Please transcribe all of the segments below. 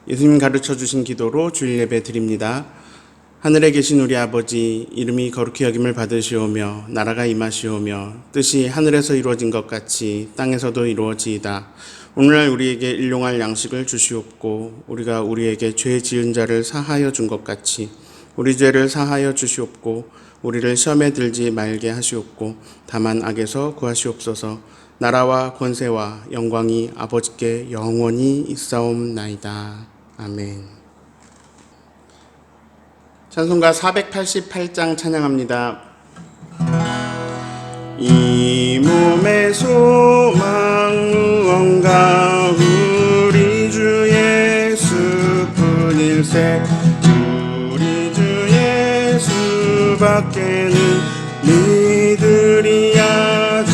예수님 가르쳐 주신 기도로 주일 예배 드립니다. 하늘에 계신 우리 아버지, 이름이 거룩히 여김을 받으시오며 나라가 임하시오며 뜻이 하늘에서 이루어진 것 같이 땅에서도 이루어지이다. 오늘날 우리에게 일용할 양식을 주시옵고 우리가 우리에게 죄 지은 자를 사하여 준 것 같이 우리 죄를 사하여 주시옵고 우리를 시험에 들지 말게 하시옵고 다만 악에서 구하시옵소서. 나라와 권세와 영광이 아버지께 영원히 있사옵나이다. 아멘. 찬송가 488장 찬양합니다. 이 몸의 소망 무언가 우리 주 예수뿐일세. 우리 주 예수밖에는 믿으리 아주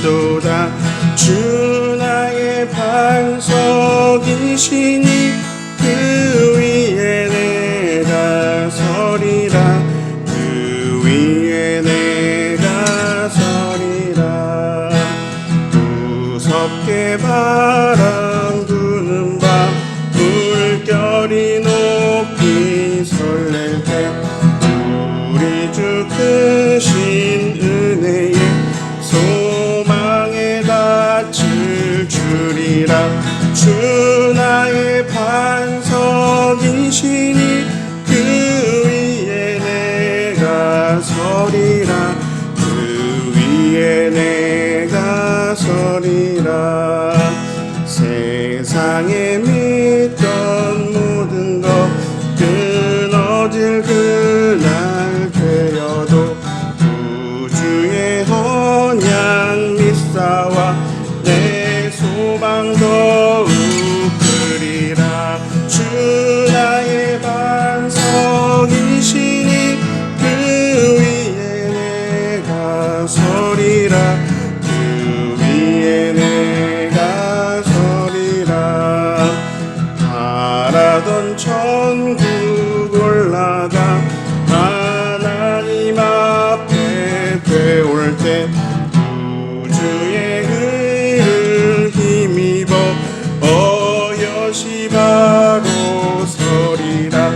없도다. 주 나의 반석이시니 그 위에 내가 서리라. 그 위에 내가 서리라. 무섭게 바람 부는 밤 물결이 높이 설렐 때 우리 주 크신 은혜에 소망에 닿을 줄이라. 주 나의 반석이시니 그 위에 내가 서리라. 그 위에 내가 서리라. 세상에 믿던 모든 것 끊어질 그날 되어도 우주의 언약 믿사와 내 소망 더욱 크리라. 주 나의 반석이시니 그 위에 내가 서리라. 그 위에 내가 서리라. 바라던 천국 올라가 하나님 앞에 되올 때 우주의 의를 힘입어 어여시 바로 서리라.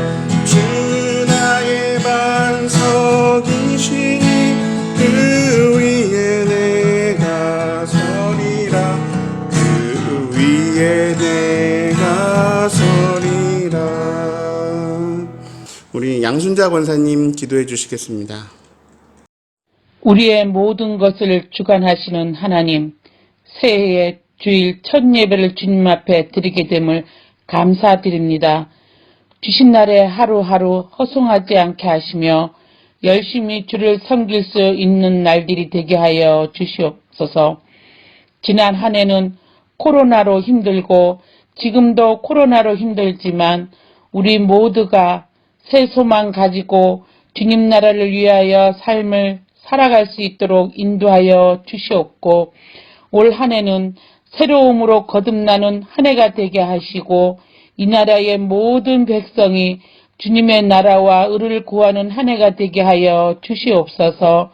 주 나의 반석이시니 그 위에 내가 서리라. 그 위에 내가 서리라. 우리 양순자 권사님 기도해 주시겠습니다. 우리의 모든 것을 주관하시는 하나님, 새해의 주일 첫 예배를 주님 앞에 드리게 됨을 감사드립니다. 주신 날에 하루하루 허송하지 않게 하시며 열심히 주를 섬길 수 있는 날들이 되게 하여 주시옵소서. 지난 한 해는 코로나로 힘들고 지금도 코로나로 힘들지만 우리 모두가 새 소망 가지고 주님 나라를 위하여 삶을 살아갈 수 있도록 인도하여 주시옵고 올 한 해는 새로움으로 거듭나는 한 해가 되게 하시고 이 나라의 모든 백성이 주님의 나라와 의를 구하는 한 해가 되게 하여 주시옵소서.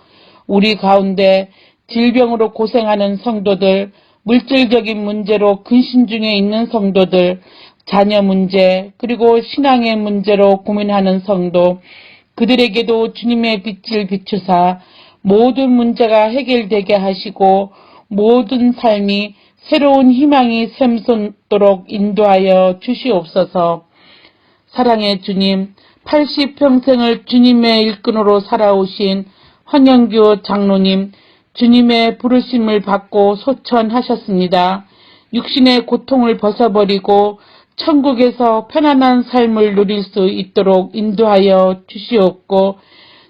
우리 가운데 질병으로 고생하는 성도들, 물질적인 문제로 근심 중에 있는 성도들, 자녀 문제, 그리고 신앙의 문제로 고민하는 성도, 그들에게도 주님의 빛을 비추사 모든 문제가 해결되게 하시고 모든 삶이 새로운 희망이 샘솟도록 인도하여 주시옵소서. 사랑의 주님, 80평생을 주님의 일꾼으로 살아오신 황영규 장로님, 주님의 부르심을 받고 소천하셨습니다. 육신의 고통을 벗어버리고 천국에서 편안한 삶을 누릴 수 있도록 인도하여 주시옵고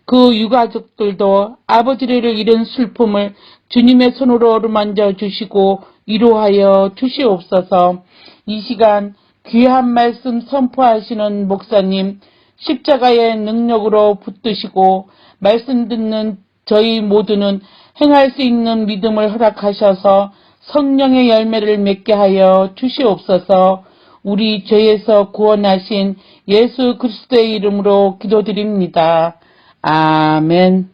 그 유가족들도 아버지를 잃은 슬픔을 주님의 손으로 어루만져 주시고 위로하여 주시옵소서. 이 시간 귀한 말씀 선포하시는 목사님, 십자가의 능력으로 붙드시고 말씀 듣는 저희 모두는 행할 수 있는 믿음을 허락하셔서 성령의 열매를 맺게 하여 주시옵소서. 우리 죄에서 구원하신 예수 그리스도의 이름으로 기도드립니다. 아멘.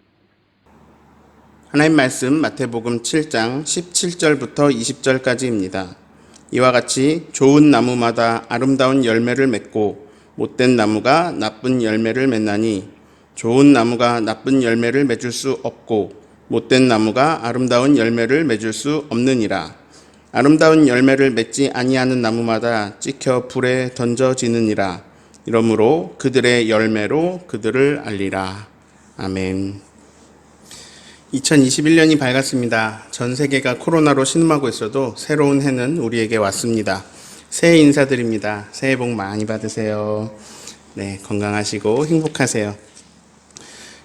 하나님 말씀 마태복음 7장 17절부터 20절까지입니다. 이와 같이 좋은 나무마다 아름다운 열매를 맺고 못된 나무가 나쁜 열매를 맺나니 좋은 나무가 나쁜 열매를 맺을 수 없고 못된 나무가 아름다운 열매를 맺을 수 없느니라. 아름다운 열매를 맺지 아니하는 나무마다 찍혀 불에 던져지느니라. 이러므로 그들의 열매로 그들을 알리라. 아멘. 2021년이 밝았습니다. 전 세계가 코로나로 신음하고 있어도 새로운 해는 우리에게 왔습니다. 새해 인사드립니다. 새해 복 많이 받으세요. 네, 건강하시고 행복하세요.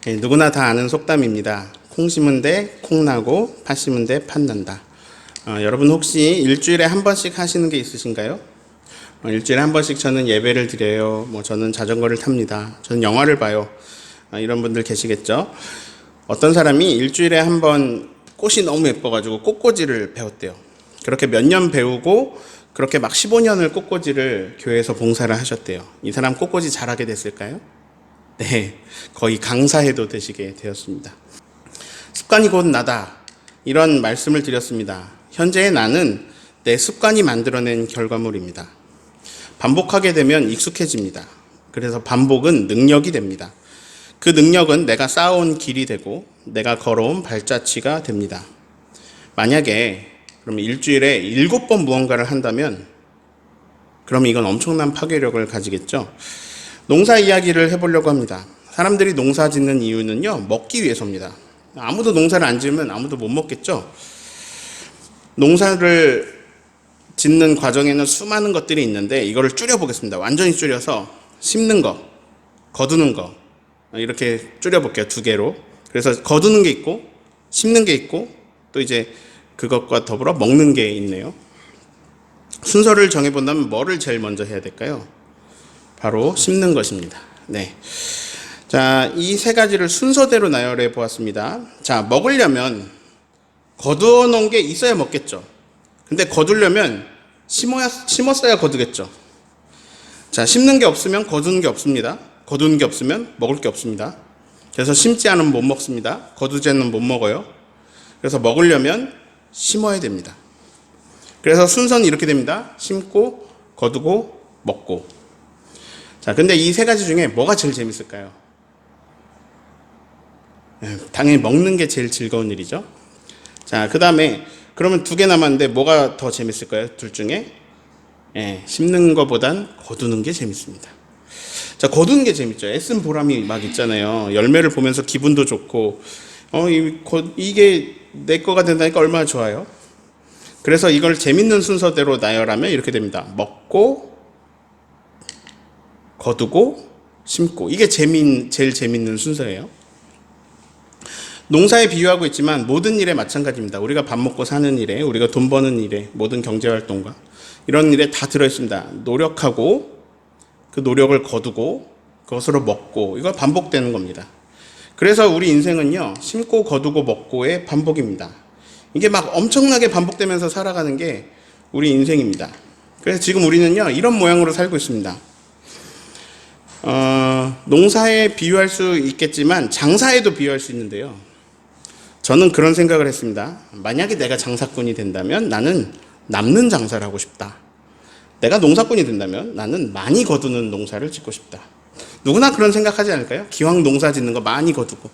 네, 누구나 다 아는 속담입니다. 콩 심은 데 콩 나고 팥 심은 데 팥 난다. 여러분 혹시 일주일에 한 번씩 하시는 게 있으신가요? 일주일에 한 번씩 저는 예배를 드려요. 저는 자전거를 탑니다. 저는 영화를 봐요. 이런 분들 계시겠죠? 어떤 사람이 일주일에 한 번 꽃이 너무 예뻐가지고 꽃꽂이를 배웠대요. 그렇게 몇 년 배우고 그렇게 막 15년을 꽃꽂이를 교회에서 봉사를 하셨대요. 이 사람 꽃꽂이 잘하게 됐을까요? 네, 거의 강사해도 되시게 되었습니다. 습관이 곧 나다. 이런 말씀을 드렸습니다. 현재의 나는 내 습관이 만들어낸 결과물입니다. 반복하게 되면 익숙해집니다. 그래서 반복은 능력이 됩니다. 그 능력은 내가 쌓아온 길이 되고 내가 걸어온 발자취가 됩니다. 만약에 그럼 일주일에 7번 무언가를 한다면 그럼 이건 엄청난 파괴력을 가지겠죠. 농사 이야기를 해보려고 합니다. 사람들이 농사 짓는 이유는요, 먹기 위해서입니다. 아무도 농사를 안 지으면 아무도 못 먹겠죠. 농사를 짓는 과정에는 수많은 것들이 있는데 이거를 줄여보겠습니다. 완전히 줄여서 심는 거, 거두는 거 이렇게 줄여볼게요. 2개로. 그래서 거두는 게 있고 심는 게 있고 또 이제 그것과 더불어 먹는 게 있네요. 순서를 정해본다면 뭐를 제일 먼저 해야 될까요? 바로 심는 것입니다. 네. 자, 이 3가지를 순서대로 나열해 보았습니다. 자, 먹으려면 거두어 놓은 게 있어야 먹겠죠. 근데 거두려면 심었어야 거두겠죠. 자, 심는 게 없으면 거두는 게 없습니다. 거두는 게 없으면 먹을 게 없습니다. 그래서 심지 않으면 못 먹습니다. 거두지 않으면 못 먹어요. 그래서 먹으려면 심어야 됩니다. 그래서 순서는 이렇게 됩니다. 심고, 거두고, 먹고. 자, 근데 이 3가지 중에 뭐가 제일 재밌을까요? 당연히 먹는 게 제일 즐거운 일이죠. 자, 그 다음에 그러면 2개 남았는데 뭐가 더 재밌을까요? 둘 중에? 심는 것보단 거두는 게 재밌습니다. 자, 거두는 게 재밌죠. 애쓴 보람이 막 있잖아요. 열매를 보면서 기분도 좋고, 이게 내 거가 된다니까 얼마나 좋아요. 그래서 이걸 재밌는 순서대로 나열하면 이렇게 됩니다. 먹고, 거두고, 심고. 이게 제일 재밌는 순서예요. 농사에 비유하고 있지만 모든 일에 마찬가지입니다. 우리가 밥 먹고 사는 일에, 우리가 돈 버는 일에, 모든 경제활동과 이런 일에 다 들어있습니다. 노력하고 그 노력을 거두고 그것으로 먹고 이거 반복되는 겁니다. 그래서 우리 인생은요, 심고 거두고 먹고의 반복입니다. 이게 막 엄청나게 반복되면서 살아가는 게 우리 인생입니다. 그래서 지금 우리는요, 이런 모양으로 살고 있습니다. 농사에 비유할 수 있겠지만 장사에도 비유할 수 있는데요. 저는 그런 생각을 했습니다. 만약에 내가 장사꾼이 된다면 나는 남는 장사를 하고 싶다. 내가 농사꾼이 된다면 나는 많이 거두는 농사를 짓고 싶다. 누구나 그런 생각하지 않을까요? 기왕 농사 짓는 거 많이 거두고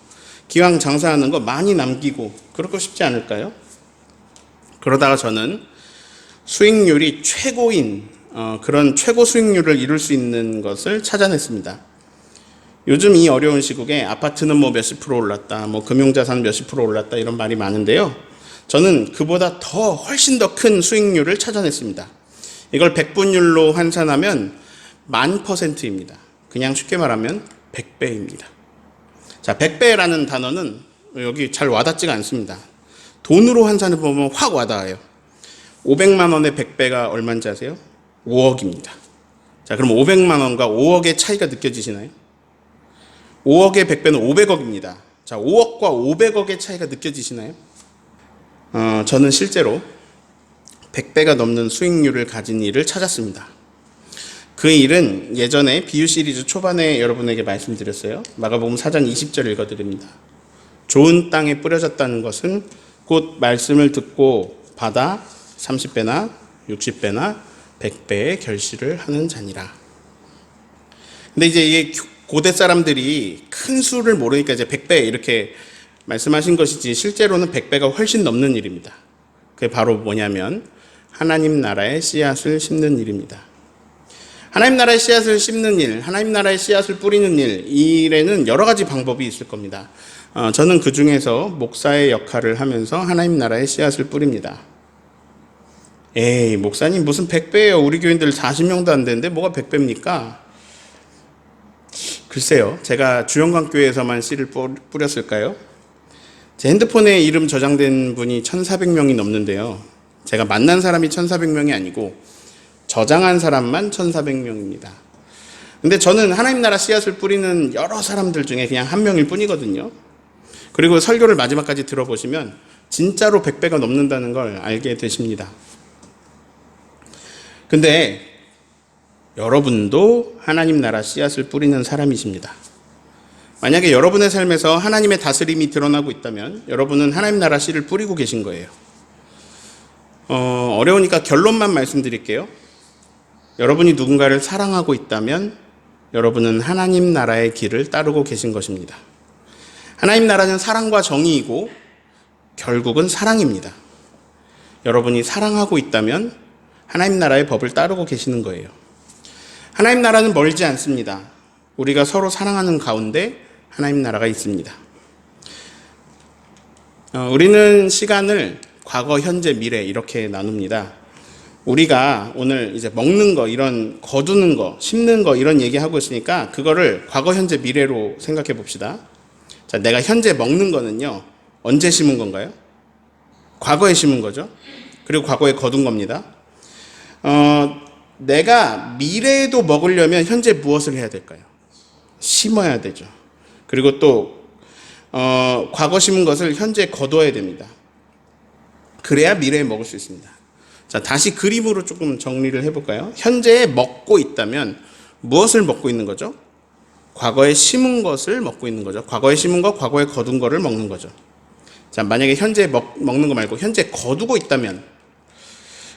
기왕 장사하는 거 많이 남기고 그러고 싶지 않을까요? 그러다가 저는 수익률이 최고인 그런 최고 수익률을 이룰 수 있는 것을 찾아냈습니다. 요즘 이 어려운 시국에 아파트는 뭐 몇십 프로 올랐다, 뭐 금융자산 몇십 프로 올랐다 이런 말이 많은데요. 저는 그보다 훨씬 더 큰 수익률을 찾아냈습니다. 이걸 백분율로 환산하면 1000%입니다. 그냥 쉽게 말하면 100배입니다. 자, 100배라는 단어는 여기 잘 와닿지가 않습니다. 돈으로 환산해 보면 확 와닿아요. 500만 원의 100배가 얼마인지 아세요? 5억입니다. 자, 그럼 500만 원과 5억의 차이가 느껴지시나요? 5억의 100배는 500억입니다. 자, 5억과 500억의 차이가 느껴지시나요? 저는 실제로 100배가 넘는 수익률을 가진 일을 찾았습니다. 그 일은 예전에 비유 시리즈 초반에 여러분에게 말씀드렸어요. 마가복음 4장 20절 읽어드립니다. 좋은 땅에 뿌려졌다는 것은 곧 말씀을 듣고 받아 30배나 60배나 100배의 결실을 하는 자니라. 근데 이제 이게 고대 사람들이 큰 수를 모르니까 이제 100배 이렇게 말씀하신 것이지 실제로는 100배가 훨씬 넘는 일입니다. 그게 바로 뭐냐면 하나님 나라의 씨앗을 심는 일입니다. 하나님 나라의 씨앗을 심는 일, 하나님 나라의 씨앗을 뿌리는 일, 이 일에는 여러 가지 방법이 있을 겁니다. 저는 그 중에서 목사의 역할을 하면서 하나님 나라의 씨앗을 뿌립니다. 에이, 목사님 무슨 100배예요. 우리 교인들 40명도 안 되는데 뭐가 100배입니까? 글쎄요, 제가 주영광교회에서만 씨를 뿌렸을까요? 제 핸드폰에 이름 저장된 분이 1400명이 넘는데요. 제가 만난 사람이 1400명이 아니고 저장한 사람만 1400명입니다. 근데 저는 하나님 나라 씨앗을 뿌리는 여러 사람들 중에 그냥 한 명일 뿐이거든요. 그리고 설교를 마지막까지 들어보시면 진짜로 100배가 넘는다는 걸 알게 되십니다. 근데 여러분도 하나님 나라 씨앗을 뿌리는 사람이십니다. 만약에 여러분의 삶에서 하나님의 다스림이 드러나고 있다면 여러분은 하나님 나라 씨를 뿌리고 계신 거예요. 어려우니까 결론만 말씀드릴게요. 여러분이 누군가를 사랑하고 있다면 여러분은 하나님 나라의 길을 따르고 계신 것입니다. 하나님 나라는 사랑과 정의이고 결국은 사랑입니다. 여러분이 사랑하고 있다면 하나님 나라의 법을 따르고 계시는 거예요. 하나님 나라는 멀지 않습니다. 우리가 서로 사랑하는 가운데 하나님 나라가 있습니다. 우리는 시간을 과거, 현재, 미래 이렇게 나눕니다. 우리가 오늘 이제 먹는 거, 이런 거두는 거, 심는 거 이런 얘기하고 있으니까 그거를 과거, 현재, 미래로 생각해 봅시다. 자, 내가 현재 먹는 거는요, 언제 심은 건가요? 과거에 심은 거죠. 그리고 과거에 거둔 겁니다. 내가 미래에도 먹으려면 현재 무엇을 해야 될까요? 심어야 되죠. 그리고 또 과거 심은 것을 현재 거둬야 됩니다. 그래야 미래에 먹을 수 있습니다. 자, 다시 그림으로 조금 정리를 해볼까요? 현재에 먹고 있다면 무엇을 먹고 있는 거죠? 과거에 심은 것을 먹고 있는 거죠. 과거에 심은 거, 과거에 거둔 거를 먹는 거죠. 자, 만약에 현재 먹는 거 말고 현재 거두고 있다면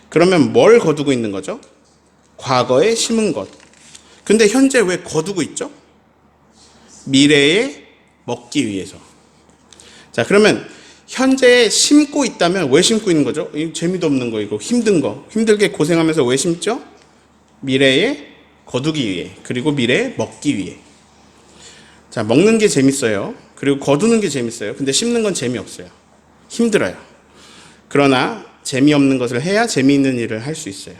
그러면 뭘 거두고 있는 거죠? 과거에 심은 것. 근데 현재 왜 거두고 있죠? 미래에 먹기 위해서. 자, 그러면 현재에 심고 있다면 왜 심고 있는 거죠? 재미도 없는 거, 이거 힘든 거, 힘들게 고생하면서 왜 심죠? 미래에 거두기 위해, 그리고 미래에 먹기 위해. 자, 먹는 게 재밌어요. 그리고 거두는 게 재밌어요. 근데 심는 건 재미없어요. 힘들어요. 그러나 재미없는 것을 해야 재미있는 일을 할 수 있어요.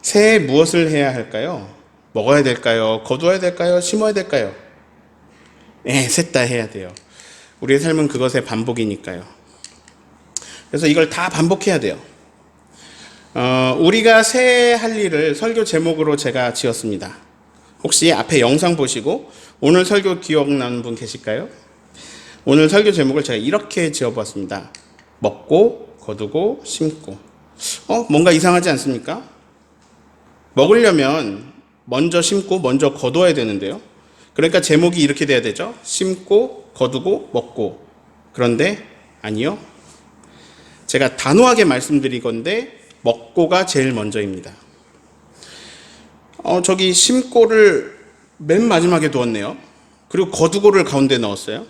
새해 무엇을 해야 할까요? 먹어야 될까요? 거두어야 될까요? 심어야 될까요? 셋 다 해야 돼요. 우리의 삶은 그것의 반복이니까요. 그래서 이걸 다 반복해야 돼요. 우리가 새해 할 일을 설교 제목으로 제가 지었습니다. 혹시 앞에 영상 보시고 오늘 설교 기억나는 분 계실까요? 오늘 설교 제목을 제가 이렇게 지어보았습니다. 먹고, 거두고, 심고. 뭔가 이상하지 않습니까? 먹으려면 먼저 심고 먼저 거둬야 되는데요. 그러니까 제목이 이렇게 돼야 되죠. 심고, 거두고, 먹고. 그런데 아니요. 제가 단호하게 말씀드릴 건데 먹고가 제일 먼저입니다. 저기 심고를 맨 마지막에 두었네요. 그리고 거두고를 가운데 넣었어요.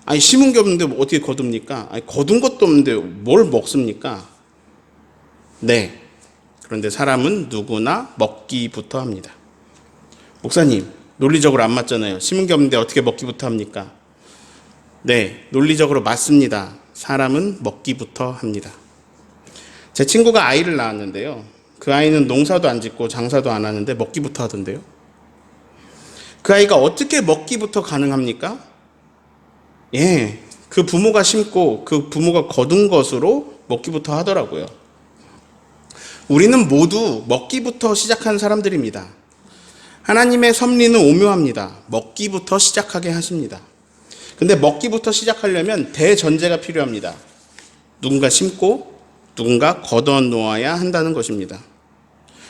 아니, 심은 게 없는데 어떻게 거둡니까? 아니, 거둔 것도 없는데 뭘 먹습니까? 네. 그런데 사람은 누구나 먹기부터 합니다. 목사님, 논리적으로 안 맞잖아요. 심은 게 없는데 어떻게 먹기부터 합니까? 네, 논리적으로 맞습니다. 사람은 먹기부터 합니다. 제 친구가 아이를 낳았는데요. 그 아이는 농사도 안 짓고 장사도 안 하는데 먹기부터 하던데요. 그 아이가 어떻게 먹기부터 가능합니까? 그 부모가 심고 그 부모가 거둔 것으로 먹기부터 하더라고요. 우리는 모두 먹기부터 시작한 사람들입니다. 하나님의 섭리는 오묘합니다. 먹기부터 시작하게 하십니다. 근데 먹기부터 시작하려면 대전제가 필요합니다. 누군가 심고 누군가 걷어 놓아야 한다는 것입니다.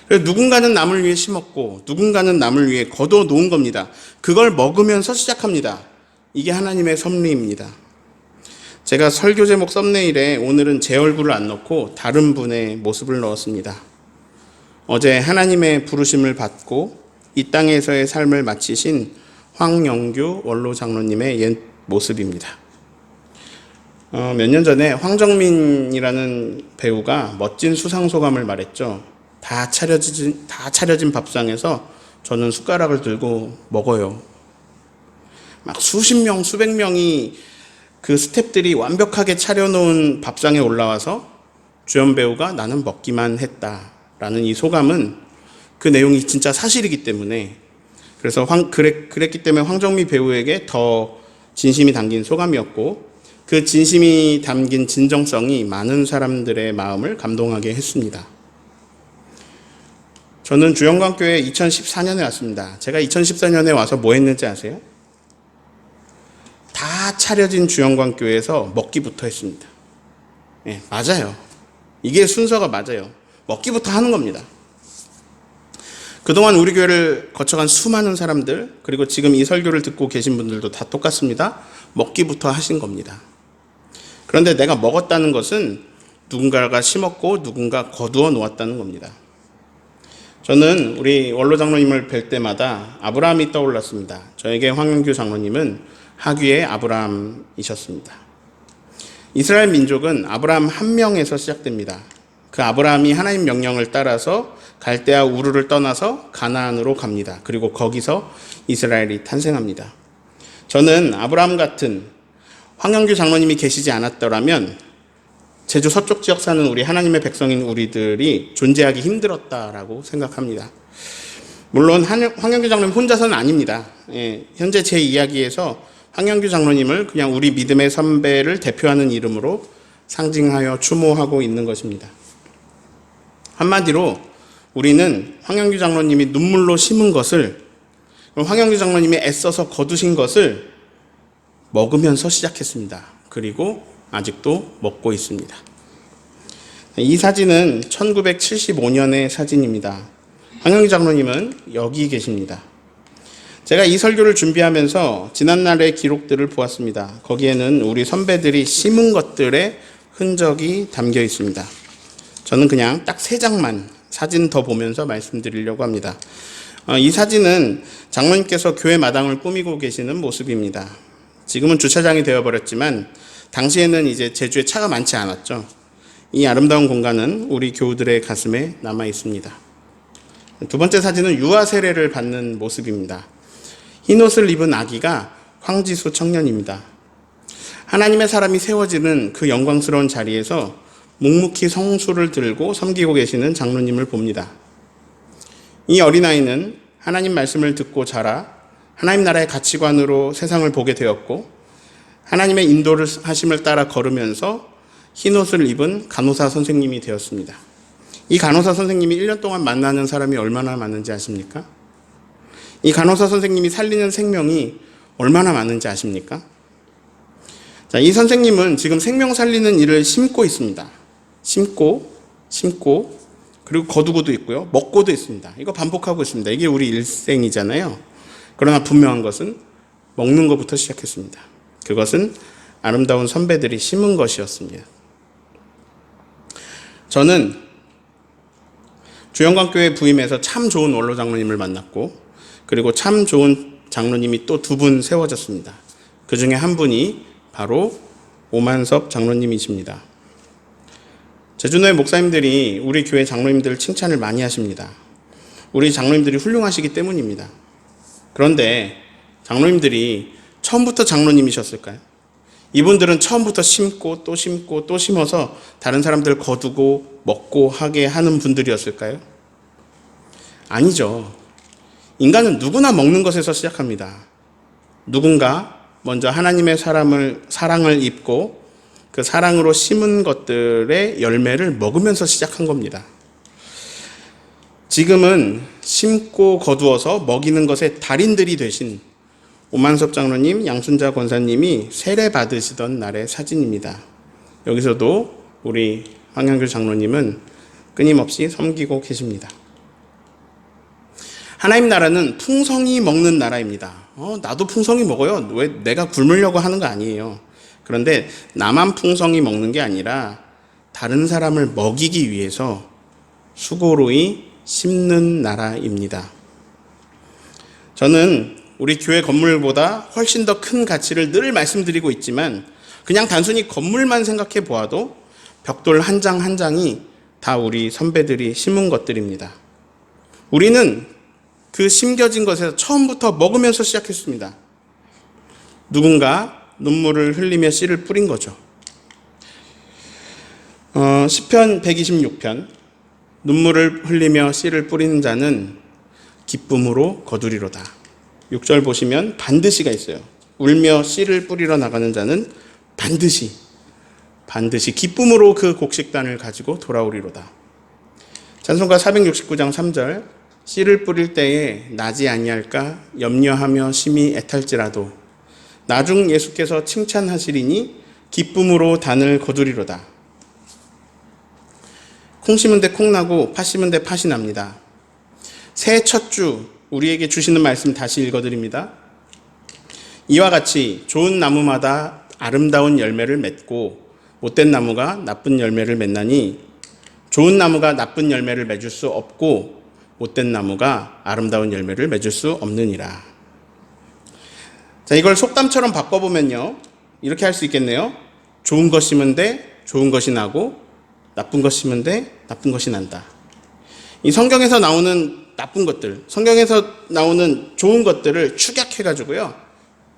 그래서 누군가는 남을 위해 심었고 누군가는 남을 위해 걷어 놓은 겁니다. 그걸 먹으면서 시작합니다. 이게 하나님의 섭리입니다. 제가 설교 제목 썸네일에 오늘은 제 얼굴을 안 넣고 다른 분의 모습을 넣었습니다. 어제 하나님의 부르심을 받고 이 땅에서의 삶을 마치신 황영규 원로 장로님의 옛 모습입니다. 몇 년 전에 황정민이라는 배우가 멋진 수상소감을 말했죠. 다 차려진 밥상에서 저는 숟가락을 들고 먹어요. 막 수십 명, 수백 명이 그 스태프들이 완벽하게 차려놓은 밥상에 올라와서 주연 배우가 나는 먹기만 했다라는 이 소감은 그 내용이 진짜 사실이기 때문에, 그래서 그랬기 때문에 황정민 배우에게 더 진심이 담긴 소감이었고, 그 진심이 담긴 진정성이 많은 사람들의 마음을 감동하게 했습니다. 저는 주영광교회 2014년에 왔습니다. 제가 2014년에 와서 뭐 했는지 아세요? 다 차려진 주영광교회에서 먹기부터 했습니다. 네, 맞아요. 이게 순서가 맞아요. 먹기부터 하는 겁니다. 그동안 우리 교회를 거쳐간 수많은 사람들, 그리고 지금 이 설교를 듣고 계신 분들도 다 똑같습니다. 먹기부터 하신 겁니다. 그런데 내가 먹었다는 것은 누군가가 심었고 누군가 거두어 놓았다는 겁니다. 저는 우리 원로 장로님을 뵐 때마다 아브라함이 떠올랐습니다. 저에게 황영규 장로님은 하귀의 아브라함이셨습니다. 이스라엘 민족은 아브라함 한 명에서 시작됩니다. 그 아브라함이 하나님 명령을 따라서 갈대아 우르를 떠나서 가나안으로 갑니다. 그리고 거기서 이스라엘이 탄생합니다. 저는 아브라함 같은 황영규 장로님이 계시지 않았더라면 제주 서쪽 지역 사는 우리 하나님의 백성인 우리들이 존재하기 힘들었다라고 생각합니다. 물론 황영규 장로님 혼자서는 아닙니다. 현재 제 이야기에서 황영규 장로님을 그냥 우리 믿음의 선배를 대표하는 이름으로 상징하여 추모하고 있는 것입니다. 한마디로 우리는 황영규 장로님이 눈물로 심은 것을, 황영규 장로님이 애써서 거두신 것을 먹으면서 시작했습니다. 그리고 아직도 먹고 있습니다. 이 사진은 1975년의 사진입니다. 황영규 장로님은 여기 계십니다. 제가 이 설교를 준비하면서 지난날의 기록들을 보았습니다. 거기에는 우리 선배들이 심은 것들의 흔적이 담겨 있습니다. 저는 그냥 딱 3장만 사진 더 보면서 말씀드리려고 합니다. 이 사진은 장로님께서 교회 마당을 꾸미고 계시는 모습입니다. 지금은 주차장이 되어버렸지만 당시에는 이제 제주에 차가 많지 않았죠. 이 아름다운 공간은 우리 교우들의 가슴에 남아 있습니다. 두 번째 사진은 유아 세례를 받는 모습입니다. 흰 옷을 입은 아기가 황지수 청년입니다. 하나님의 사람이 세워지는 그 영광스러운 자리에서 묵묵히 성수를 들고 섬기고 계시는 장로님을 봅니다. 이 어린아이는 하나님 말씀을 듣고 자라 하나님 나라의 가치관으로 세상을 보게 되었고, 하나님의 인도를 하심을 따라 걸으면서 흰옷을 입은 간호사 선생님이 되었습니다. 이 간호사 선생님이 1년 동안 만나는 사람이 얼마나 많은지 아십니까? 이 간호사 선생님이 살리는 생명이 얼마나 많은지 아십니까? 자, 이 선생님은 지금 생명 살리는 일을 심고 있습니다. 심고, 그리고 거두고도 있고요. 먹고도 있습니다. 이거 반복하고 있습니다. 이게 우리 일생이잖아요. 그러나 분명한 것은 먹는 것부터 시작했습니다. 그것은 아름다운 선배들이 심은 것이었습니다. 저는 주영광교회 부임해서 참 좋은 원로 장로님을 만났고, 그리고 참 좋은 장로님이 또 2분 세워졌습니다. 그 중에 한 분이 바로 오만섭 장로님이십니다. 제주도의 목사님들이 우리 교회 장로님들 칭찬을 많이 하십니다. 우리 장로님들이 훌륭하시기 때문입니다. 그런데 장로님들이 처음부터 장로님이셨을까요? 이분들은 처음부터 심고 또 심고 또 심어서 다른 사람들 거두고 먹고 하게 하는 분들이었을까요? 아니죠. 인간은 누구나 먹는 것에서 시작합니다. 누군가 먼저 하나님의 사랑을 입고 그 사랑으로 심은 것들의 열매를 먹으면서 시작한 겁니다. 지금은 심고 거두어서 먹이는 것의 달인들이 되신 오만섭 장로님, 양순자 권사님이 세례 받으시던 날의 사진입니다. 여기서도 우리 황영규 장로님은 끊임없이 섬기고 계십니다. 하나님 나라는 풍성히 먹는 나라입니다. 나도 풍성히 먹어요. 왜 내가 굶으려고 하는 거 아니에요. 그런데 나만 풍성히 먹는 게 아니라 다른 사람을 먹이기 위해서 수고로이 심는 나라입니다. 저는 우리 교회 건물보다 훨씬 더 큰 가치를 늘 말씀드리고 있지만 그냥 단순히 건물만 생각해 보아도 벽돌 한 장 한 장이 다 우리 선배들이 심은 것들입니다. 우리는 그 심겨진 것에서 처음부터 먹으면서 시작했습니다. 누군가 눈물을 흘리며 씨를 뿌린 거죠. 시편 126편 눈물을 흘리며 씨를 뿌리는 자는 기쁨으로 거두리로다. 6절 보시면 반드시가 있어요. 울며 씨를 뿌리러 나가는 자는 반드시 기쁨으로 그 곡식단을 가지고 돌아오리로다. 찬송가 469장 3절 씨를 뿌릴 때에 나지 아니할까 염려하며 심히 애탈지라도 나중 예수께서 칭찬하시리니 기쁨으로 단을 거두리로다. 콩 심은 데 콩 나고 팥 심은 데 팥이 납니다. 새해 첫 주 우리에게 주시는 말씀 다시 읽어드립니다. 이와 같이 좋은 나무마다 아름다운 열매를 맺고 못된 나무가 나쁜 열매를 맺나니 좋은 나무가 나쁜 열매를 맺을 수 없고 못된 나무가 아름다운 열매를 맺을 수 없느니라. 자, 이걸 속담처럼 바꿔보면요, 이렇게 할 수 있겠네요. 좋은 것 심은데 좋은 것이 나고 나쁜 것 심은데 나쁜 것이 난다. 이 성경에서 나오는 나쁜 것들, 성경에서 나오는 좋은 것들을 축약해가지고요,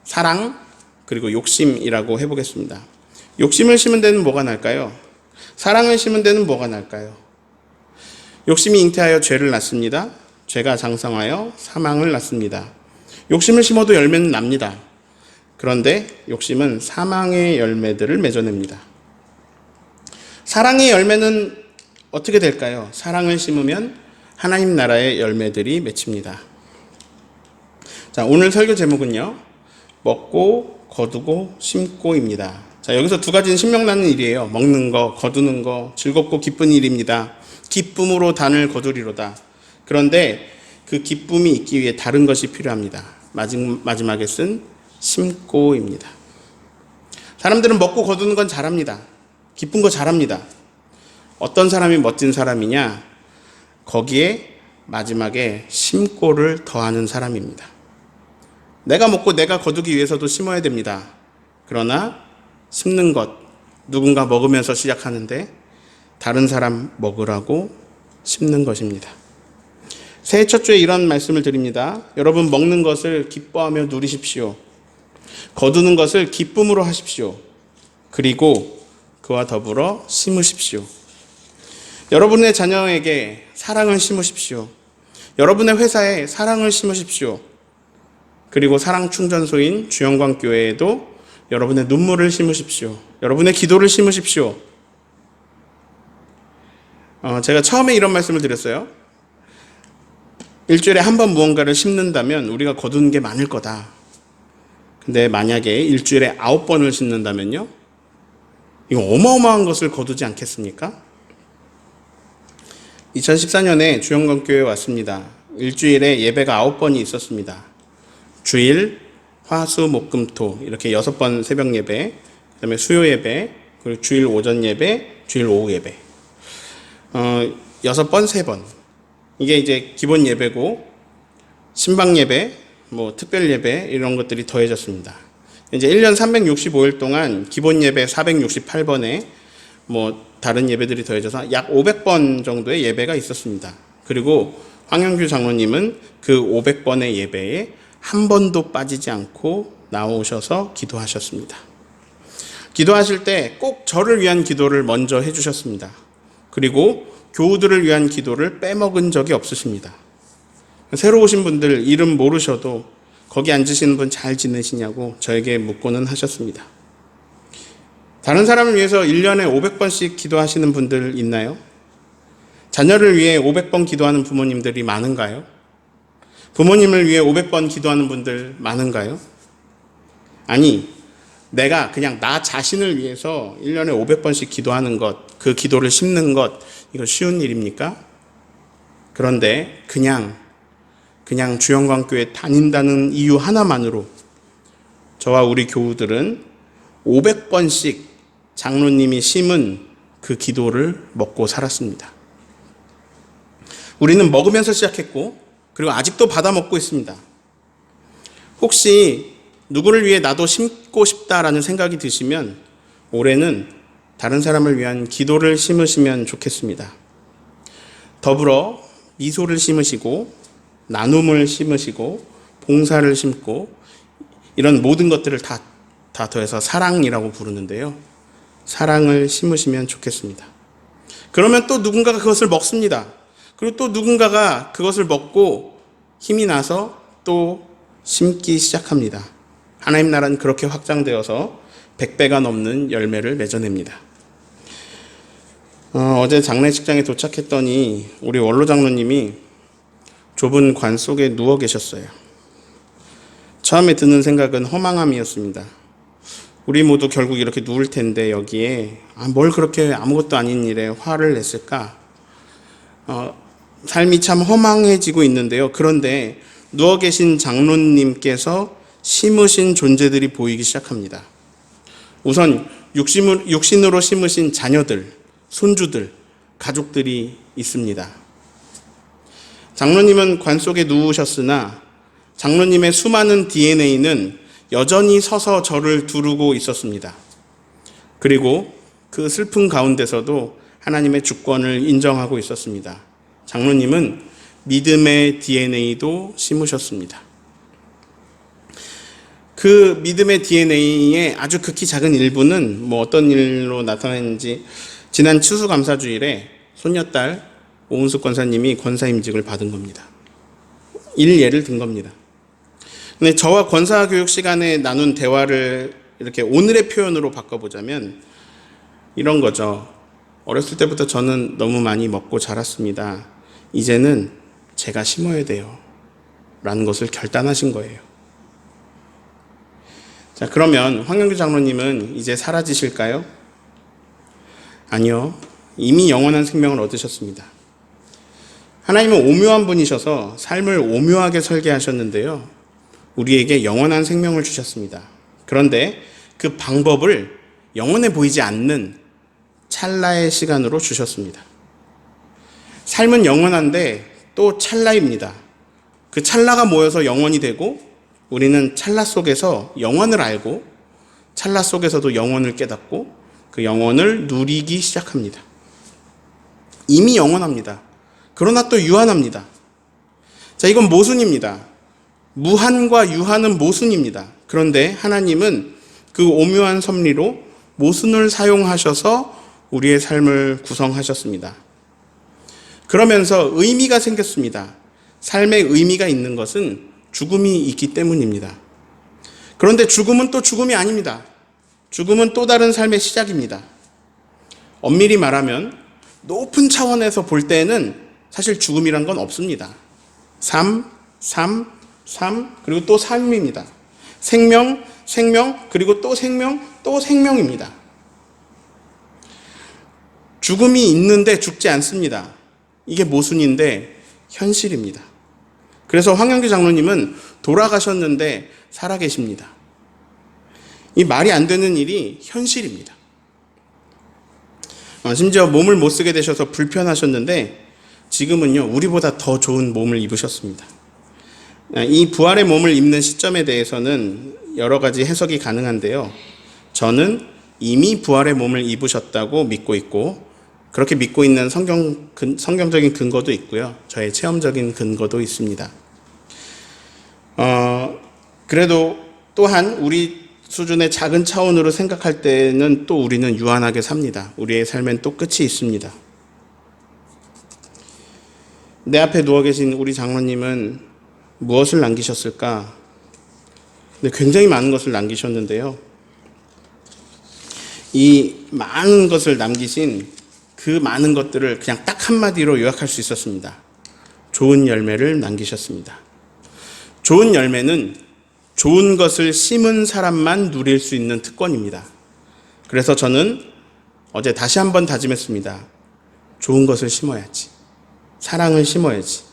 사랑 그리고 욕심이라고 해보겠습니다. 욕심을 심은 데는 뭐가 날까요? 사랑을 심은 데는 뭐가 날까요? 욕심이 잉태하여 죄를 낳습니다. 죄가 장성하여 사망을 낳습니다. 욕심을 심어도 열매는 납니다. 그런데 욕심은 사망의 열매들을 맺어냅니다. 사랑의 열매는 어떻게 될까요? 사랑을 심으면 하나님 나라의 열매들이 맺힙니다. 자, 오늘 설교 제목은요, 먹고 거두고 심고입니다. 자, 여기서 두 가지는 신명나는 일이에요. 먹는 거, 거두는 거, 즐겁고 기쁜 일입니다. 기쁨으로 단을 거두리로다. 그런데 그 기쁨이 있기 위해 다른 것이 필요합니다. 마지막에 쓴 심고입니다. 사람들은 먹고 거두는 건 잘합니다. 기쁜 거 잘합니다. 어떤 사람이 멋진 사람이냐? 거기에 마지막에 심고를 더하는 사람입니다. 내가 먹고 내가 거두기 위해서도 심어야 됩니다. 그러나 심는 것, 누군가 먹으면서 시작하는데 다른 사람 먹으라고 심는 것입니다. 새해 첫 주에 이런 말씀을 드립니다. 여러분, 먹는 것을 기뻐하며 누리십시오. 거두는 것을 기쁨으로 하십시오. 그리고 그와 더불어 심으십시오. 여러분의 자녀에게 사랑을 심으십시오. 여러분의 회사에 사랑을 심으십시오. 그리고 사랑 충전소인 주영광교회에도 여러분의 눈물을 심으십시오. 여러분의 기도를 심으십시오. 제가 처음에 이런 말씀을 드렸어요. 일주일에 한 번 무언가를 심는다면 우리가 거두는 게 많을 거다. 근데 만약에 일주일에 9번을 심는다면요, 이거 어마어마한 것을 거두지 않겠습니까? 2014년에 주영광교회에 왔습니다. 일주일에 예배가 9번이 있었습니다. 주일, 화, 수, 목, 금, 토 이렇게 6번 새벽 예배, 그 다음에 수요 예배, 그리고 주일 오전 예배, 주일 오후 예배, 6번, 3번. 이게 이제 기본 예배고, 신방 예배, 특별 예배 이런 것들이 더해졌습니다. 이제 1년 365일 동안 기본 예배 468번에 다른 예배들이 더해져서 약 500번 정도의 예배가 있었습니다. 그리고 황영규 장로님은 그 500번의 예배에 한 번도 빠지지 않고 나오셔서 기도하셨습니다. 기도하실 때 꼭 저를 위한 기도를 먼저 해주셨습니다. 그리고 교우들을 위한 기도를 빼먹은 적이 없으십니다. 새로 오신 분들 이름 모르셔도 거기 앉으시는 분 잘 지내시냐고 저에게 묻고는 하셨습니다. 다른 사람을 위해서 1년에 500번씩 기도하시는 분들 있나요? 자녀를 위해 500번 기도하는 부모님들이 많은가요? 부모님을 위해 500번 기도하는 분들 많은가요? 아니, 내가 그냥 나 자신을 위해서 1년에 500번씩 기도하는 것, 그 기도를 심는 것, 이거 쉬운 일입니까? 그런데 그냥 주영광교회 다닌다는 이유 하나만으로 저와 우리 교우들은 500번씩 장로님이 심은 그 기도를 먹고 살았습니다. 우리는 먹으면서 시작했고, 그리고 아직도 받아 먹고 있습니다. 혹시 누구를 위해 나도 심고 싶다라는 생각이 드시면 올해는 다른 사람을 위한 기도를 심으시면 좋겠습니다. 더불어 미소를 심으시고 나눔을 심으시고 봉사를 심고 이런 모든 것들을 다 더해서 사랑이라고 부르는데요. 사랑을 심으시면 좋겠습니다. 그러면 또 누군가가 그것을 먹습니다. 그리고 또 누군가가 그것을 먹고 힘이 나서 또 심기 시작합니다. 하나님 나라는 그렇게 확장되어서 100배가 넘는 열매를 맺어냅니다. 어제 장례식장에 도착했더니 우리 원로 장로님이 좁은 관 속에 누워 계셨어요. 처음에 드는 생각은 허망함이었습니다. 우리 모두 결국 이렇게 누울 텐데 여기에 뭘 그렇게 아무것도 아닌 일에 화를 냈을까? 삶이 참 허망해지고 있는데요. 그런데 누워 계신 장로님께서 심으신 존재들이 보이기 시작합니다. 우선 육신으로 심으신 자녀들, 손주들, 가족들이 있습니다. 장로님은 관 속에 누우셨으나 장로님의 수많은 DNA는 여전히 서서 저를 두르고 있었습니다. 그리고 그 슬픔 가운데서도 하나님의 주권을 인정하고 있었습니다. 장로님은 믿음의 DNA도 심으셨습니다. 그 믿음의 DNA의 아주 극히 작은 일부는 어떤 일로 나타났는지 지난 추수감사주일에 손녀딸 오은숙 권사님이 권사임직을 받은 겁니다. 예를 든 겁니다. 근데 저와 권사교육 시간에 나눈 대화를 이렇게 오늘의 표현으로 바꿔보자면 이런 거죠. 어렸을 때부터 저는 너무 많이 먹고 자랐습니다. 이제는 제가 심어야 돼요. 라는 것을 결단하신 거예요. 자, 그러면 황영규 장로님은 이제 사라지실까요? 아니요. 이미 영원한 생명을 얻으셨습니다. 하나님은 오묘한 분이셔서 삶을 오묘하게 설계하셨는데요. 우리에게 영원한 생명을 주셨습니다. 그런데 그 방법을 영원해 보이지 않는 찰나의 시간으로 주셨습니다. 삶은 영원한데 또 찰나입니다. 그 찰나가 모여서 영원이 되고 우리는 찰나 속에서 영원을 알고 찰나 속에서도 영원을 깨닫고 그 영원을 누리기 시작합니다. 이미 영원합니다. 그러나 또 유한합니다. 자, 이건 모순입니다. 무한과 유한은 모순입니다. 그런데 하나님은 그 오묘한 섭리로 모순을 사용하셔서 우리의 삶을 구성하셨습니다. 그러면서 의미가 생겼습니다. 삶에 의미가 있는 것은 죽음이 있기 때문입니다. 그런데 죽음은 또 죽음이 아닙니다. 죽음은 또 다른 삶의 시작입니다. 엄밀히 말하면 높은 차원에서 볼 때는 사실 죽음이란 건 없습니다. 삶, 그리고 또 삶입니다. 생명, 그리고 또 생명, 또 생명입니다. 죽음이 있는데 죽지 않습니다. 이게 모순인데 현실입니다. 그래서 황영규 장로님은 돌아가셨는데 살아계십니다. 이 말이 안 되는 일이 현실입니다. 심지어 몸을 못 쓰게 되셔서 불편하셨는데 지금은요, 우리보다 더 좋은 몸을 입으셨습니다. 이 부활의 몸을 입는 시점에 대해서는 여러 가지 해석이 가능한데요. 저는 이미 부활의 몸을 입으셨다고 믿고 있고 그렇게 믿고 있는 성경적인 근거도 있고요. 저의 체험적인 근거도 있습니다. 그래도 또한 우리 수준의 작은 차원으로 생각할 때는 또 우리는 유한하게 삽니다. 우리의 삶엔 또 끝이 있습니다. 내 앞에 누워 계신 우리 장로님은 무엇을 남기셨을까? 근데 굉장히 많은 것을 남기셨는데요. 이 많은 것을 남기신 그 많은 것들을 그냥 딱 한마디로 요약할 수 있었습니다. 좋은 열매를 남기셨습니다. 좋은 열매는 좋은 것을 심은 사람만 누릴 수 있는 특권입니다. 그래서 저는 어제 다시 한번 다짐했습니다. 좋은 것을 심어야지. 사랑을 심어야지.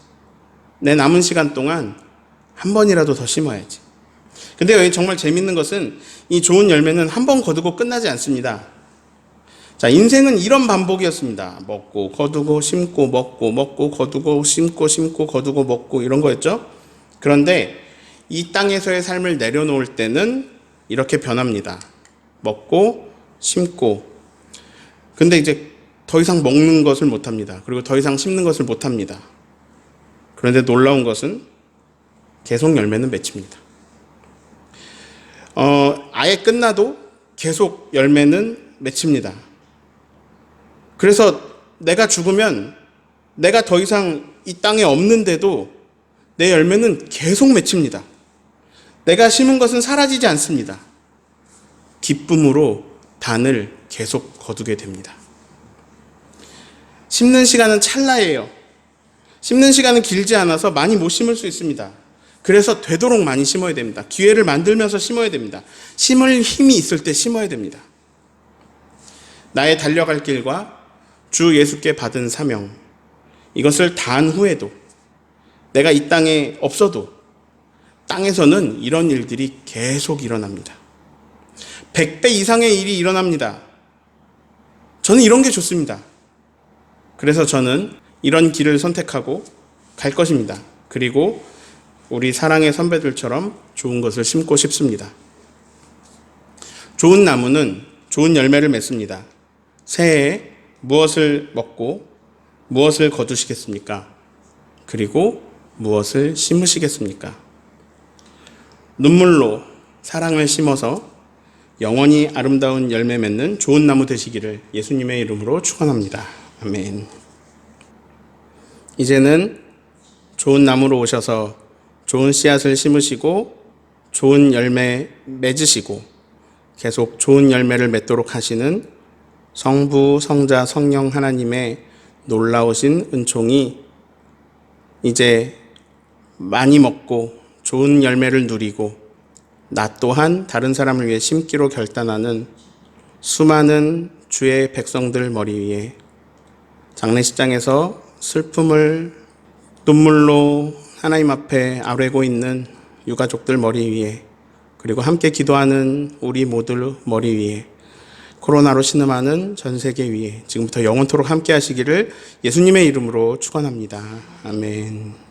내 남은 시간 동안 한 번이라도 더 심어야지. 근데 여기 정말 재밌는 것은 이 좋은 열매는 한 번 거두고 끝나지 않습니다. 자, 인생은 이런 반복이었습니다. 먹고 거두고 심고 먹고 먹고 거두고 심고 심고 거두고 먹고 이런 거였죠. 그런데 이 땅에서의 삶을 내려놓을 때는 이렇게 변합니다. 먹고 심고. 근데 이제 더 이상 먹는 것을 못합니다. 그리고 더 이상 심는 것을 못합니다. 그런데 놀라운 것은 계속 열매는 맺힙니다. 아예 끝나도 계속 열매는 맺힙니다. 그래서 내가 죽으면 내가 더 이상 이 땅에 없는데도 내 열매는 계속 맺힙니다. 내가 심은 것은 사라지지 않습니다. 기쁨으로 단을 계속 거두게 됩니다. 심는 시간은 찰나예요. 심는 시간은 길지 않아서 많이 못 심을 수 있습니다. 그래서 되도록 많이 심어야 됩니다. 기회를 만들면서 심어야 됩니다. 심을 힘이 있을 때 심어야 됩니다. 나의 달려갈 길과 주 예수께 받은 사명, 이것을 다한 후에도 내가 이 땅에 없어도 땅에서는 이런 일들이 계속 일어납니다. 100배 이상의 일이 일어납니다. 저는 이런 게 좋습니다. 그래서 저는 이런 길을 선택하고 갈 것입니다. 그리고 우리 사랑의 선배들처럼 좋은 것을 심고 싶습니다. 좋은 나무는 좋은 열매를 맺습니다. 새해에 무엇을 먹고 무엇을 거두시겠습니까? 그리고 무엇을 심으시겠습니까? 눈물로 사랑을 심어서 영원히 아름다운 열매 맺는 좋은 나무 되시기를 예수님의 이름으로 축원합니다. 아멘. 이제는 좋은 나무로 오셔서 좋은 씨앗을 심으시고 좋은 열매 맺으시고 계속 좋은 열매를 맺도록 하시는 성부, 성자, 성령 하나님의 놀라우신 은총이 이제 많이 먹고 좋은 열매를 누리고 나 또한 다른 사람을 위해 심기로 결단하는 수많은 주의 백성들 머리 위에 장례식장에서 슬픔을 눈물로 하나님 앞에 아뢰고 있는 유가족들 머리 위에 그리고 함께 기도하는 우리 모두 머리 위에 코로나로 신음하는 전 세계 위에 지금부터 영원토록 함께 하시기를 예수님의 이름으로 축원합니다. 아멘.